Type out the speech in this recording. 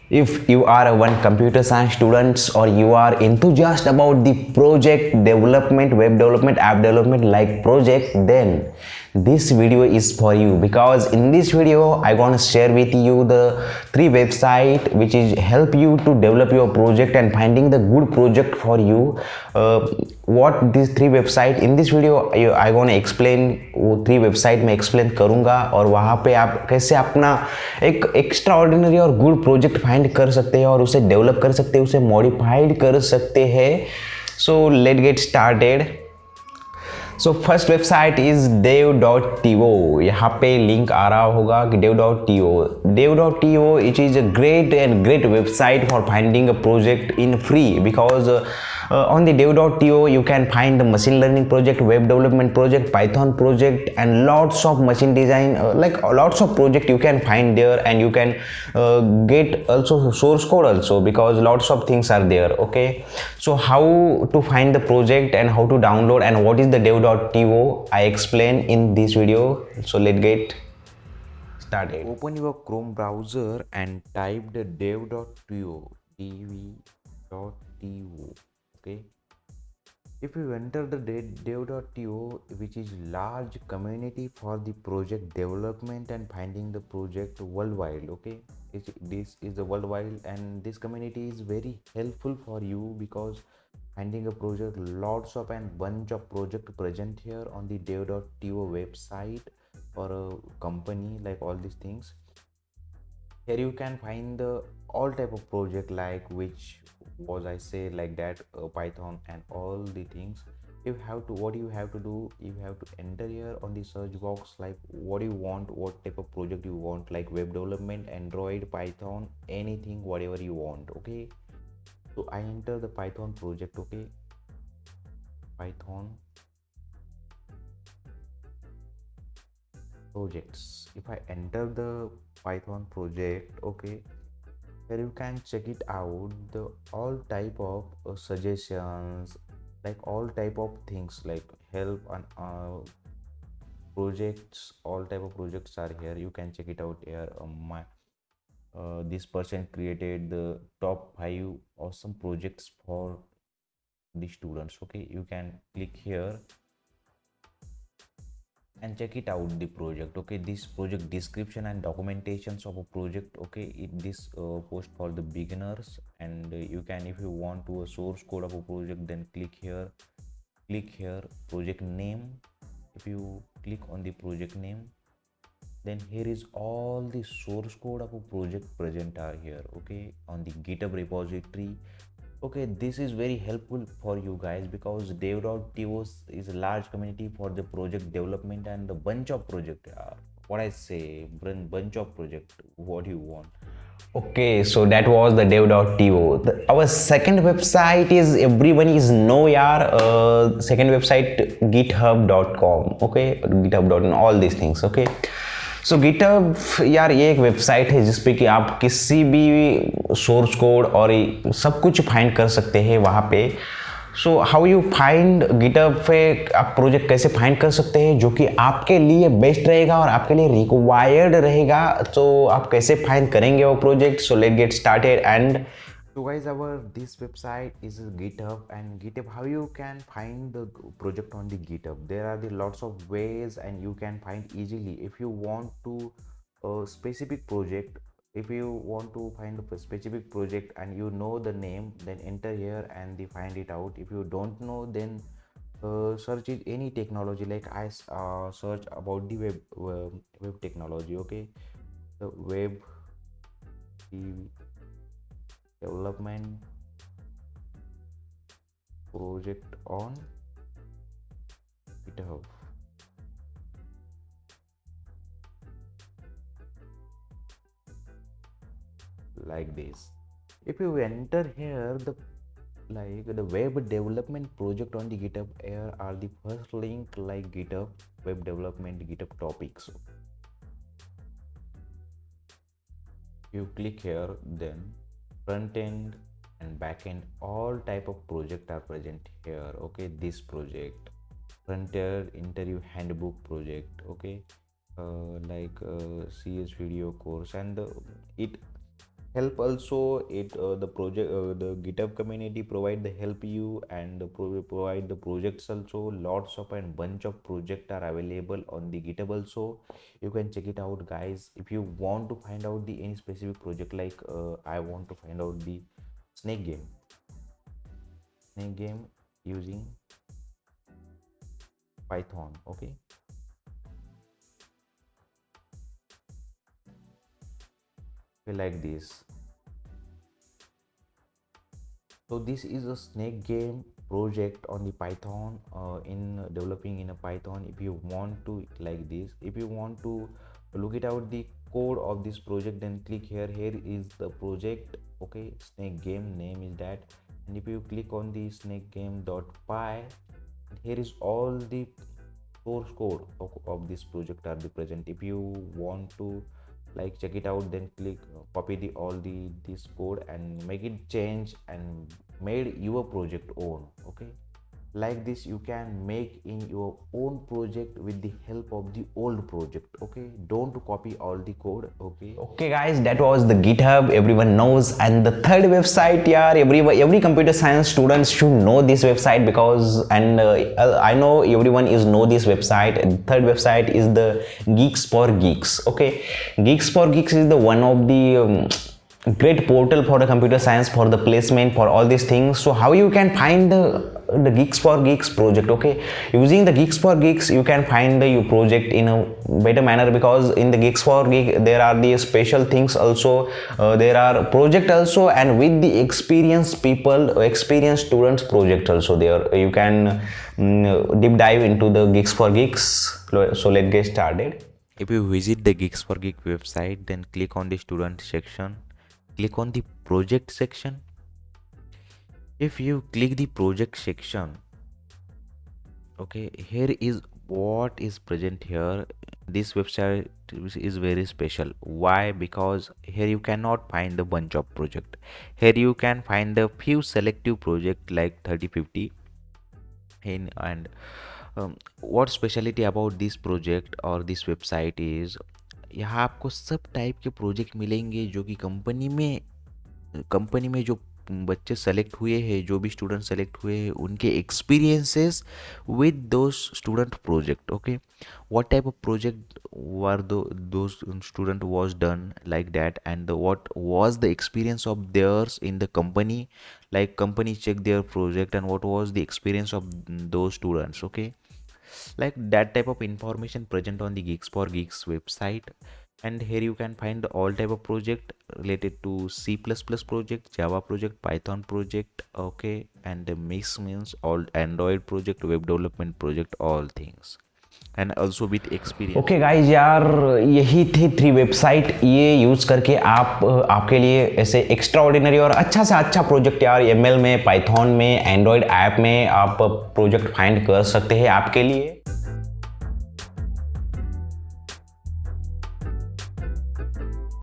If you are a one computer science students or you are enthusiast about the project development, web development, app development like project, then this video is for you, because in this video I want to share with you the three website which is help you to develop your project and finding the good project for you. What these three website in this video I want to explain, वो three website में explain करूंगा और वहाँ पे आप कैसे अपना एक एक्स्ट्रा ऑर्डिनरी और गुड प्रोजेक्ट फाइंड कर सकते हैं और उसे डेवलप कर सकते हैं, उसे मॉडिफाइड कर सकते हैं. So let get started. So first website is dev.to. यहाँ पे लिंक आ रहा होगा कि dev.to. dev.to it is a great website for finding a project in free, because on the dev.to you can find the machine learning project, web development project, Python project, and lots of machine design, like lots of project you can find there, and you can get also source code also, because lots of things are there. Okay, so how to find the project and how to download and what is the dev.to I explain in this video. So let's get started. Open your Chrome browser and type the dev.to. Okay, if you enter the dev.to, which is large community for the project development and finding the project worldwide. Okay, this is the worldwide, and this community is very helpful for you because finding a project, lots of and bunch of project present here on the dev.to website for a company, like all these things. Here you can find the all type of project, like which was I say like that, Python and all the things. You have to, what you have to do, you have to enter here on the search box like what you want, what type of project you want, like web development, Android, Python, anything, whatever you want. Okay, so I enter the Python project. Okay, Python projects. If I enter the Python project, okay, here you can check it out, the all type of suggestions, like all type of things like help and projects, all type of projects are here. You can check it out here. This person created the top 5 awesome projects for the students. Okay, you can click here and check it out the project. Okay, this project description and documentations of a project. Okay, this post for the beginners, and you can, if you want to a source code of a project, then click here project name. If you click on the project name, then here is all the source code of a project present are here. Okay, on the GitHub repository. Okay, this is very helpful for you guys because dev.to is a large community for the project development and a bunch of project. What I say, bunch of project. What you want? Okay, so that was the dev.to. Our second website is everyone is know yaar. Second website github.com. Okay, github.com, all these things. Okay. So GitHub यार ये एक website है जिसपे कि आप किसी भी source code और सब कुछ फाइंड कर सकते हैं वहाँ पे. So how you find GitHub पे आप प्रोजेक्ट कैसे फाइंड कर सकते हैं जो कि आपके लिए बेस्ट रहेगा और आपके लिए रिक्वायर्ड रहेगा. तो आप कैसे फाइंड करेंगे वो project. So let get started. And so guys, our this website is GitHub, and GitHub, how you can find the project on the GitHub. There are the lots of ways and you can find easily. If you want to a specific project, if you want to find a specific project and you know the name, then enter here and they find it out. If you don't know, then search it any technology, like I search about the web technology. Okay, the web development project on GitHub. Like this. If you enter here the web development project on the GitHub, here are the first link like GitHub web development GitHub topics. You click here, then front end and back end, all type of project are present here. Okay, this project, front end interview handbook project. Okay, CS video course, and it help also. It the project the GitHub community provide the help you, and provide the projects also. Lots of and bunch of project are available on the GitHub also. You can check it out, guys. If you want to find out the any specific project, like I want to find out the snake game using Python. Okay, like this. So this is a snake game project on the Python, in developing in a Python. If you want to like this, if you want to look it out the code of this project, then click here. Here is the project. Okay, snake game name is that. And if you click on the snake game.py, here is all the source code of this project are the present. If you want to like check it out, then click copy the all the this code and make it change and made your project own. Okay, like this you can make in your own project with the help of the old project. Okay, don't copy all the code. Okay guys, that was the GitHub everyone knows. And the third website, yeah, every computer science students should know this website, because I know everyone is know this website. Third website is the Geeks for Geeks. Okay, Geeks for Geeks is the one of the great portal for the computer science, for the placement, for all these things. So how you can find the Geeks for Geeks project? Okay, using the Geeks for Geeks you can find the your project in a better manner, because in the Geeks for Geeks there are the special things also, there are project also, and with the experienced people, experienced students project also there. You can deep dive into the Geeks for Geeks. So let's get started. If you visit the Geeks for Geeks website, then click on the student section, click on the project section. If you click the project section, okay, here is what is present here. This website is very special. Why? Because here you cannot find a bunch of project. Here you can find a few selective project like 30-50 in. And what speciality about this project or this website is, यहाँ आपको सब type के project मिलेंगे जो कि company में जो बच्चे सेलेक्ट हुए हैं, जो भी स्टूडेंट सेलेक्ट हुए हैं, उनके experiences with those student project. Okay, what type of project were those student was done like that, and what was the experience of theirs in the company, like company check their project and what was the experience of those students. Okay, like that type of information present on the Geeks for Geeks website. And here you can find all type of project related to C++ project, Java project, Python project. Okay, and the mix means all Android project, web development project, all things, and also with experience. Okay guys, यार यही थी 3 website. ये use करके आप आपके लिए ऐसे extra ordinary और अच्छा से अच्छा प्रोजेक्ट यार ML में, पाइथन में, एंड्रॉयड ऐप में आप प्रोजेक्ट फाइंड कर सकते हैं आपके लिए.